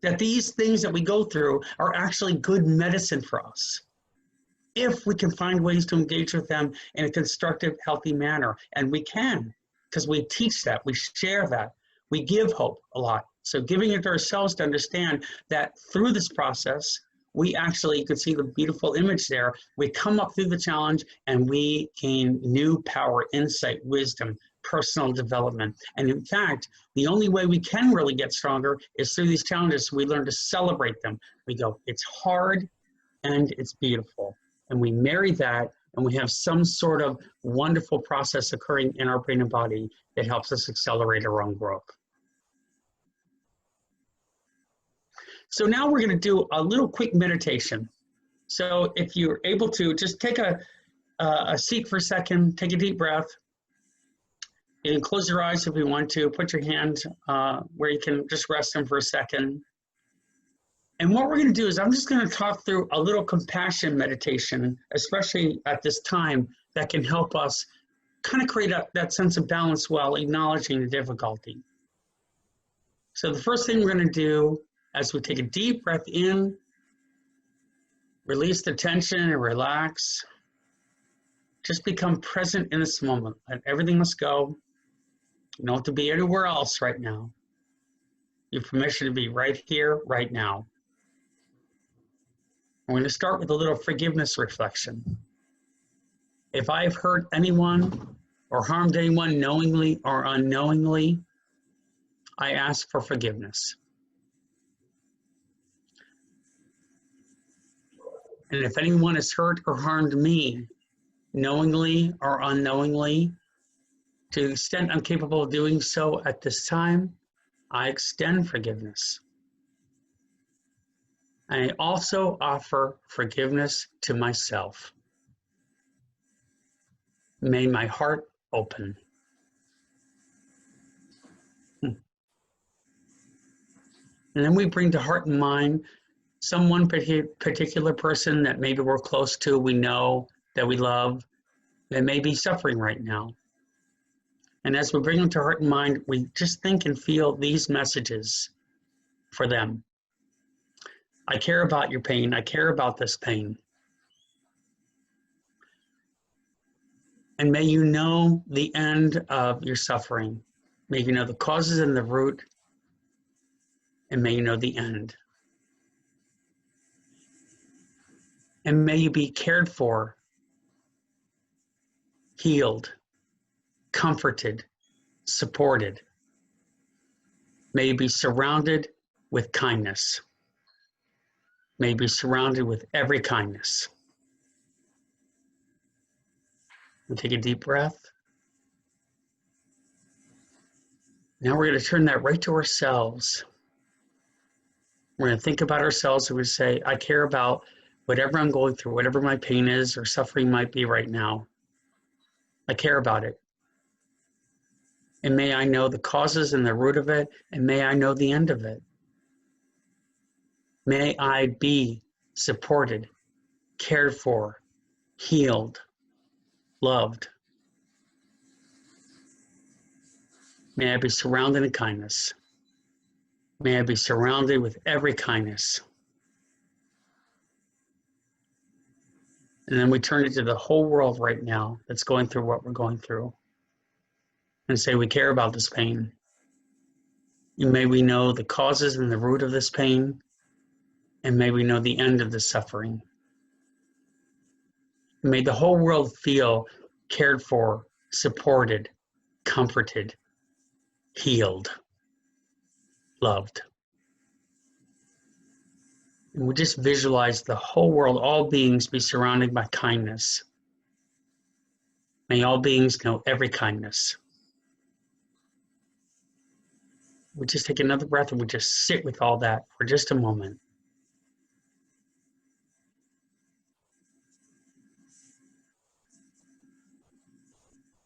That these things that we go through are actually good medicine for us, if we can find ways to engage with them in a constructive, healthy manner. And we can, because we teach that, we share that, we give hope a lot. So giving it to ourselves to understand that through this process, we actually, you can see the beautiful image there, we come up through the challenge and we gain new power, insight, wisdom, personal development. And in fact, the only way we can really get stronger is through these challenges. We learn to celebrate them. We go, it's hard and it's beautiful. And we marry that, and we have some sort of wonderful process occurring in our brain and body that helps us accelerate our own growth. So now we're going to do a little quick meditation. So if you're able to, just take a seat for a second, take a deep breath. You can close your eyes if you want to. Put your hand where you can just rest them for a second. And what we're going to do is I'm just going to talk through a little compassion meditation, especially at this time, that can help us kind of create that sense of balance while acknowledging the difficulty. So the first thing we're going to do, as we take a deep breath in, release the tension and relax. Just become present in this moment. Let everything else go. You don't have to be anywhere else right now. You have permission to be right here, right now. I'm going to start with a little forgiveness reflection. If I've hurt anyone or harmed anyone knowingly or unknowingly, I ask for forgiveness. And if anyone has hurt or harmed me, knowingly or unknowingly, To the extent I'm capable of doing so at this time, I extend forgiveness. I also offer forgiveness to myself. May my heart open. And then we bring to heart and mind some one particular person that maybe we're close to, we know, that we love, that may be suffering right now. And as we bring them to heart and mind, we just think and feel these messages for them. I care about your pain. I care about this pain. And may you know the end of your suffering. May you know the causes and the root, and may you know the end. And may you be cared for, healed, comforted, supported. May you be surrounded with kindness. May you be surrounded with every kindness. And take a deep breath. Now we're going to turn that right to ourselves. We're going to think about ourselves and we say, I care about whatever I'm going through, whatever my pain is or suffering might be right now. I care about it. And may I know the causes and the root of it, and may I know the end of it. May I be supported, cared for, healed, loved. May I be surrounded in kindness. May I be surrounded with every kindness. And then we turn it to the whole world right now that's going through what we're going through. And say we care about this pain. And may we know the causes and the root of this pain. And may we know the end of the suffering. And may the whole world feel cared for, supported, comforted, healed, loved. And we just visualize the whole world, all beings be surrounded by kindness. May all beings know every kindness. We just take another breath and we just sit with all that for just a moment.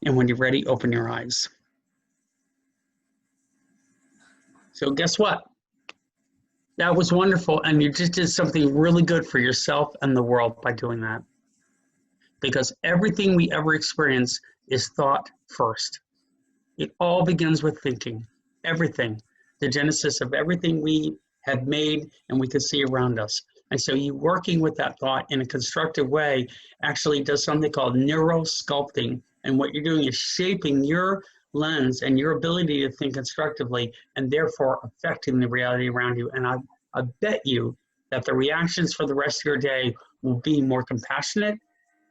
And when you're ready, open your eyes. So guess what? That was wonderful. And you just did something really good for yourself and the world by doing that. Because everything we ever experience is thought first. It all begins with thinking. Everything. The genesis of everything we have made and we can see around us. And so you working with that thought in a constructive way actually does something called neurosculpting. And what you're doing is shaping your lens and your ability to think constructively and therefore affecting the reality around you. And I bet you that the reactions for the rest of your day will be more compassionate,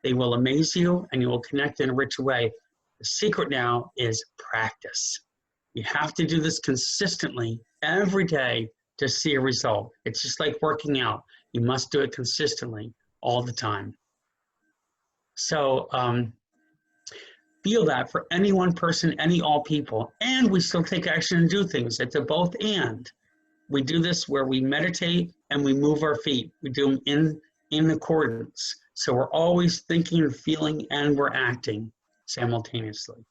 they will amaze you, and you will connect in a richer way. The secret now is practice. You have to do this consistently every day to see a result. It's just like working out. You must do it consistently all the time. So feel that for any one person, any all people, and we still take action and do things. It's a both and. We do this where we meditate and we move our feet. We do them in accordance. So we're always thinking and feeling and we're acting simultaneously.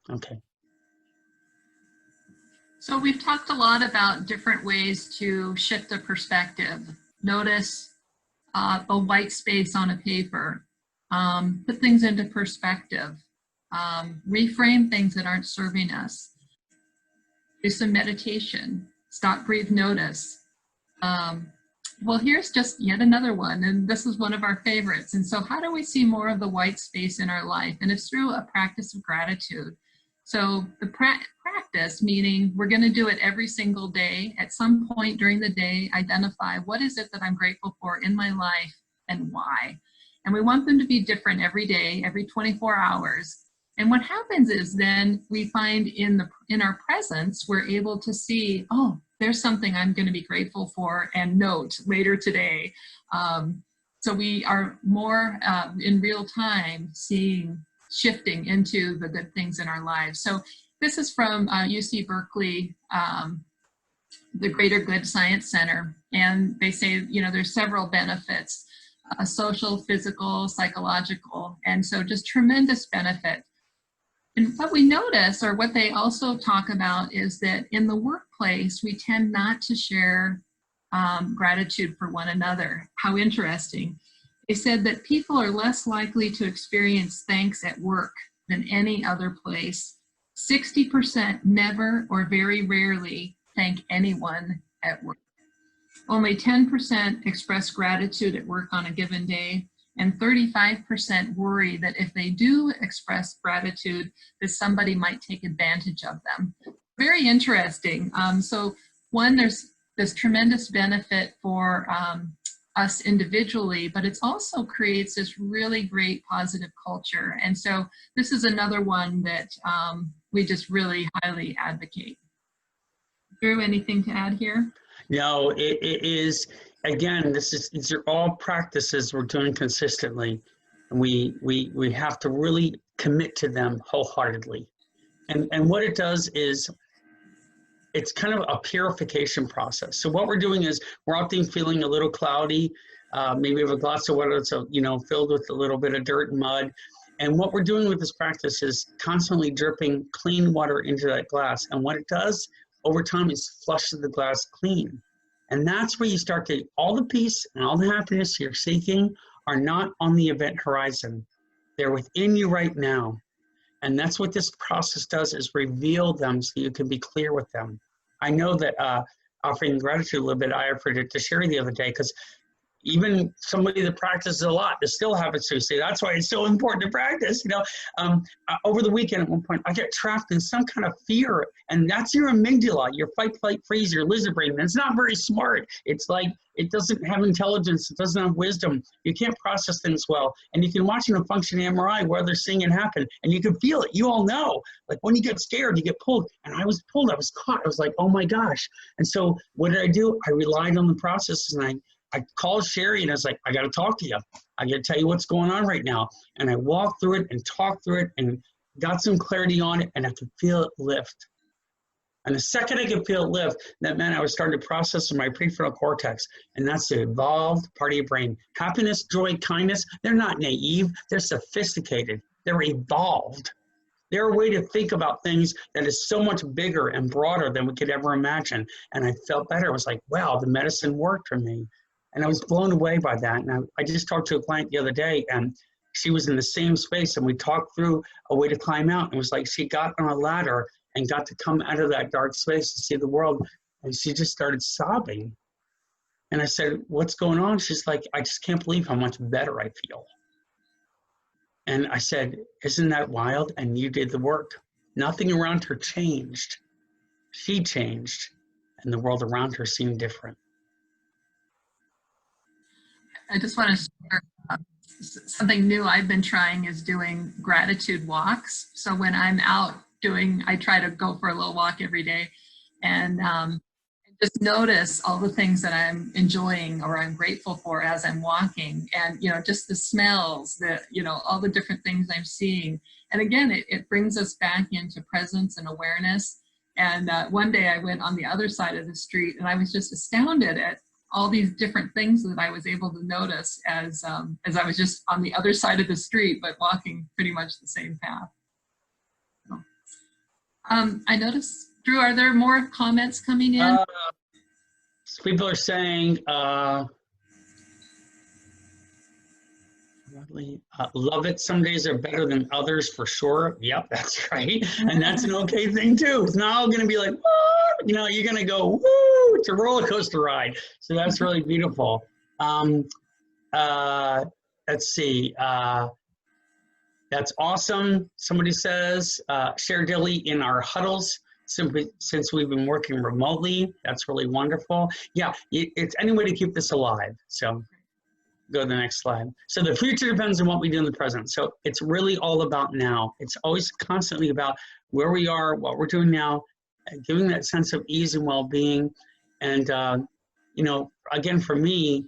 Okay. So we've talked a lot about different ways to shift the perspective. Notice a white space on a paper. Put things into perspective. Reframe things that aren't serving us. Do some meditation. Stop, breathe, notice. Well, here's just yet another one, and this is one of our favorites. And so how do we see more of the white space in our life? And it's through a practice of gratitude. So the practice, meaning we're going to do it every single day. At some point during the day, identify what is it that I'm grateful for in my life and why. And we want them to be different every day, every 24 hours. And what happens is then we find in our presence, we're able to see, oh, there's something I'm going to be grateful for and note later today. So we are more in real time seeing shifting into the good things in our lives. So this is from UC Berkeley, the Greater Good Science Center, and they say, you know, there's several benefits, social, physical, psychological, and so just tremendous benefit. And what we notice, or what they also talk about, is that in the workplace, we tend not to share gratitude for one another. How interesting. They said that people are less likely to experience thanks at work than any other place. 60% never or very rarely thank anyone at work. Only 10% express gratitude at work on a given day, and 35% worry that if they do express gratitude, that somebody might take advantage of them. Very interesting. So one, there's this tremendous benefit for us individually, but it also creates this really great positive culture. And so this is another one that we just really highly advocate. Drew, anything to add here? No, it is, again, these are all practices we're doing consistently. And we have to really commit to them wholeheartedly. And what it does is, it's kind of a purification process. So what we're doing is, we're often feeling a little cloudy. Maybe we have a glass of water that's, you know, filled with a little bit of dirt and mud. And what we're doing with this practice is constantly dripping clean water into that glass. And what it does over time is flushes the glass clean. And that's where you start to, all the peace and all the happiness you're seeking are not on the event horizon. They're within you right now. And that's what this process does, is reveal them so you can be clear with them. I know that offering gratitude a little bit, I offered it to Sherry the other day, because even somebody that practices a lot, that still happens to say, that's why it's so important to practice. You know, over the weekend at one point, I get trapped in some kind of fear, and that's your amygdala, your fight, flight, freeze, your lizard brain. And it's not very smart. It's like, it doesn't have intelligence. It doesn't have wisdom. You can't process things well. And you can watch in a functioning MRI where they're seeing it happen, and you can feel it. You all know, like when you get scared, you get pulled. And I was pulled, I was caught. I was like, oh my gosh. And so what did I do? I relied on the process, and I called Sherry, and I was like, I got to talk to you. I got to tell you what's going on right now. And I walked through it and talked through it and got some clarity on it, and I could feel it lift. And the second I could feel it lift, that meant I was starting to process in my prefrontal cortex, and that's the evolved part of your brain. Happiness, joy, kindness, they're not naive. They're sophisticated. They're evolved. They're a way to think about things that is so much bigger and broader than we could ever imagine. And I felt better. I was like, wow, the medicine worked for me. And I was blown away by that. And I just talked to a client the other day, and she was in the same space, and we talked through a way to climb out. And it was like she got on a ladder and got to come out of that dark space to see the world. And she just started sobbing. And I said, what's going on? She's like, I just can't believe how much better I feel. And I said, isn't that wild? And you did the work. Nothing around her changed. She changed, and the world around her seemed different. I just want to share something new I've been trying is doing gratitude walks. So when I'm out I try to go for a little walk every day, and just notice all the things that I'm enjoying or I'm grateful for as I'm walking, and, you know, just the smells, all the different things I'm seeing. And again, it brings us back into presence and awareness. And one day I went on the other side of the street, and I was just astounded at all these different things that I was able to notice as I was just on the other side of the street, but walking pretty much the same path. So, I noticed, Drew, are there more comments coming in? People are saying, love it. Some days are better than others for sure. Yep, that's right. And that's an okay thing too. It's not all going to be like, woo! You know, you're going to go, woo! It's a roller coaster ride. So that's really beautiful. Let's see. That's awesome. Somebody says, share daily in our huddles simply since we've been working remotely. That's really wonderful. Yeah, it's any way to keep this alive. So go to the next slide. So the future depends on what we do in the present. So it's really all about now. It's always constantly about where we are, what we're doing now, giving that sense of ease and well-being. And, you know, again, for me,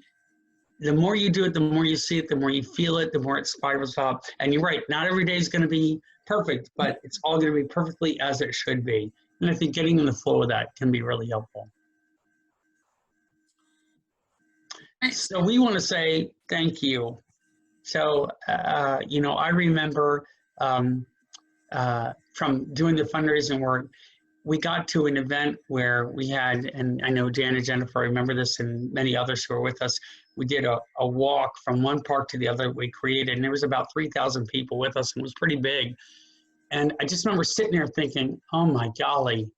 the more you do it, the more you see it, the more you feel it, the more it spirals up. And you're right, not every day is going to be perfect, but it's all going to be perfectly as it should be. And I think getting in the flow of that can be really helpful. So we want to say thank you. So, you know, I remember from doing the fundraising work, we got to an event where we had, and I know Dan and Jennifer remember this, and many others who were with us, we did a walk from one park to the other we created, and there was about 3,000 people with us, and it was pretty big. And I just remember sitting there thinking, oh my golly,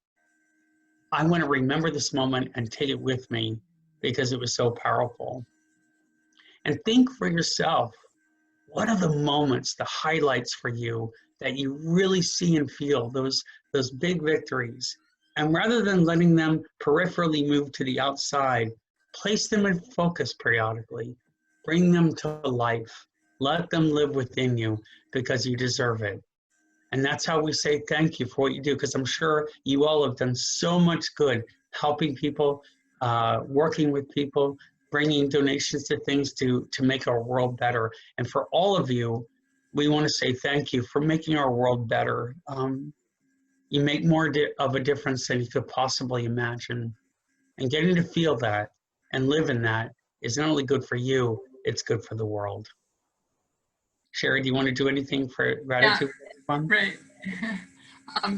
I want to remember this moment and take it with me because it was so powerful. And think for yourself, what are the moments, the highlights for you that you really see and feel, those big victories? And rather than letting them peripherally move to the outside, place them in focus periodically. Bring them to life. Let them live within you because you deserve it. And that's how we say thank you for what you do, because I'm sure you all have done so much good, helping people, working with people, bringing donations to things to make our world better. And for all of you, we want to say thank you for making our world better. You make more of a difference than you could possibly imagine. And getting to feel that and live in that is not only good for you, it's good for the world. Sherry, do you want to do anything for gratitude? Yeah, right.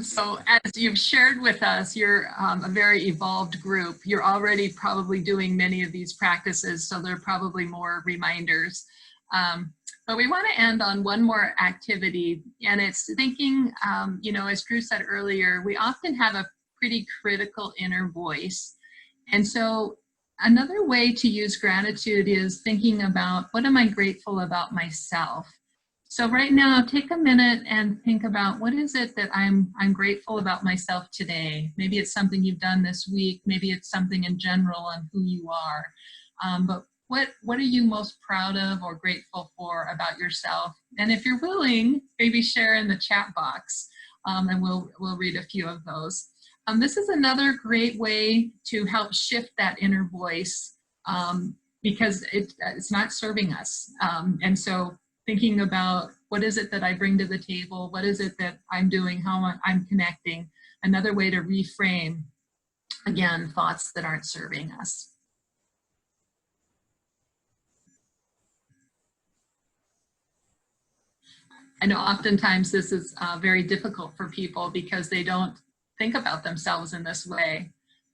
So as you've shared with us, you're a very evolved group. You're already probably doing many of these practices, so there are probably more reminders. But we want to end on one more activity, and it's thinking, you know, as Drew said earlier, we often have a pretty critical inner voice. And so another way to use gratitude is thinking about, what am I grateful about myself? So right now, take a minute and think about, what is it that I'm grateful about myself today? Maybe it's something you've done this week. Maybe it's something in general on who you are. But what are you most proud of or grateful for about yourself? And if you're willing, maybe share in the chat box, and we'll read a few of those. This is another great way to help shift that inner voice, because it's not serving us. And so thinking about, what is it that I bring to the table? What is it that I'm doing? How I'm connecting? Another way to reframe, again, thoughts that aren't serving us. I know oftentimes this is very difficult for people because they don't think about themselves in this way.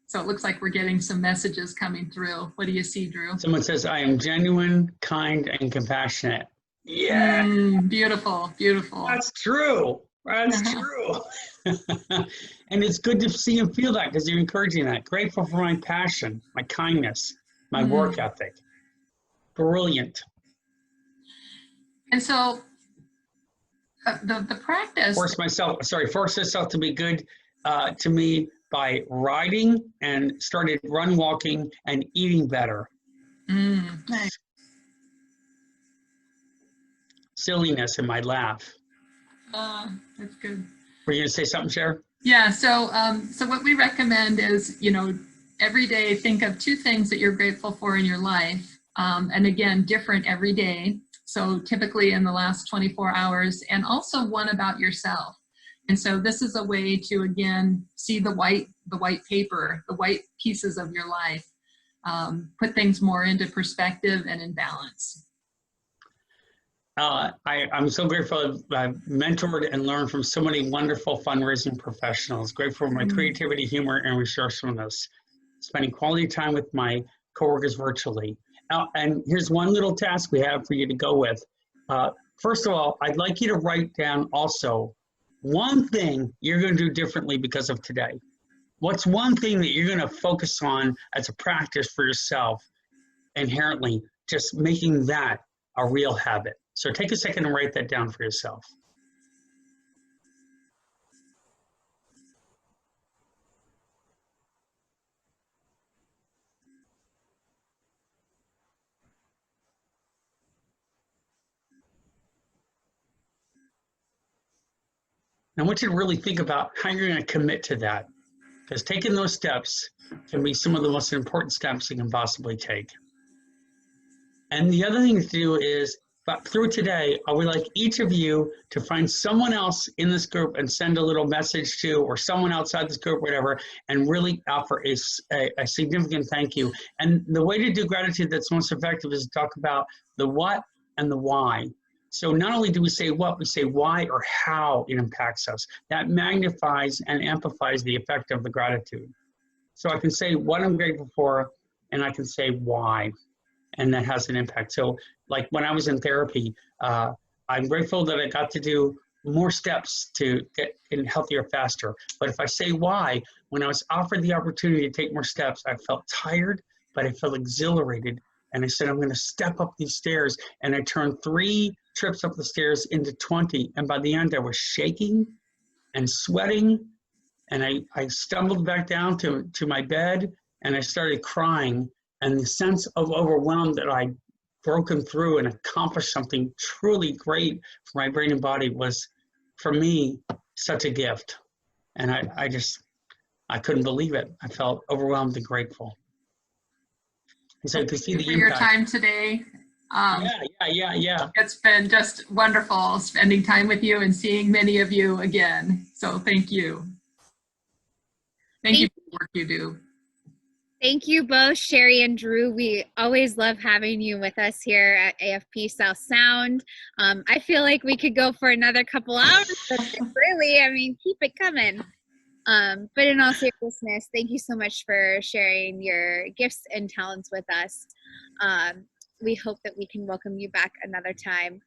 So it looks like we're getting some messages coming through. What do you see, Drew? Someone says, I am genuine, kind, and compassionate. Yeah. Beautiful, beautiful. That's true. That's true. And it's good to see and feel that because you're encouraging that. Grateful for my passion, my kindness, my work ethic. Brilliant. And so the practice. Force myself to be good to me by riding and started run walking and eating better. Nice. Silliness in my laugh. That's good. Were you going to say something, Cher? Yeah, so what we recommend is, you know, every day think of 2 things that you're grateful for in your life. And again, different every day. So typically in the last 24 hours, and also one about yourself. And so this is a way to, again, see the white paper, the white pieces of your life, put things more into perspective and in balance. I'm so grateful I've mentored and learned from so many wonderful fundraising professionals. Grateful for my creativity, humor, and resourcefulness. Spending quality time with my coworkers virtually. And here's one little task we have for you to go with. First of all, I'd like you to write down also one thing you're going to do differently because of today. What's one thing that you're going to focus on as a practice for yourself inherently, just making that a real habit. So take a second and write that down for yourself. And I want you to really think about how you're going to commit to that, because taking those steps can be some of the most important steps you can possibly take. And the other thing to do is, but through today, I would like each of you to find someone else in this group and send a little message to, or someone outside this group, whatever, and really offer a significant thank you. And the way to do gratitude that's most effective is to talk about the what and the why. So not only do we say what, we say why or how it impacts us. That magnifies and amplifies the effect of the gratitude. So I can say what I'm grateful for, and I can say why, and that has an impact. So like when I was in therapy, I'm grateful that I got to do more steps to get in healthier faster. But if I say why, when I was offered the opportunity to take more steps, I felt tired, but I felt exhilarated. And I said, I'm going to step up these stairs. And I turned 3 trips up the stairs into 20. And by the end, I was shaking and sweating. And I stumbled back down to my bed, and I started crying. And the sense of overwhelm that I'd broken through and accomplished something truly great for my brain and body was, for me, such a gift. And I couldn't believe it. I felt overwhelmed and grateful. And so you can see the for your impact. time today. Yeah. It's been just wonderful spending time with you and seeing many of you again. So thank you. Thank you for the work you do. Thank you both, Sherry and Drew. We always love having you with us here at AFP South Sound. I feel like we could go for another couple hours. Really, I mean, keep it coming. But in all seriousness, thank you so much for sharing your gifts and talents with us. We hope that we can welcome you back another time.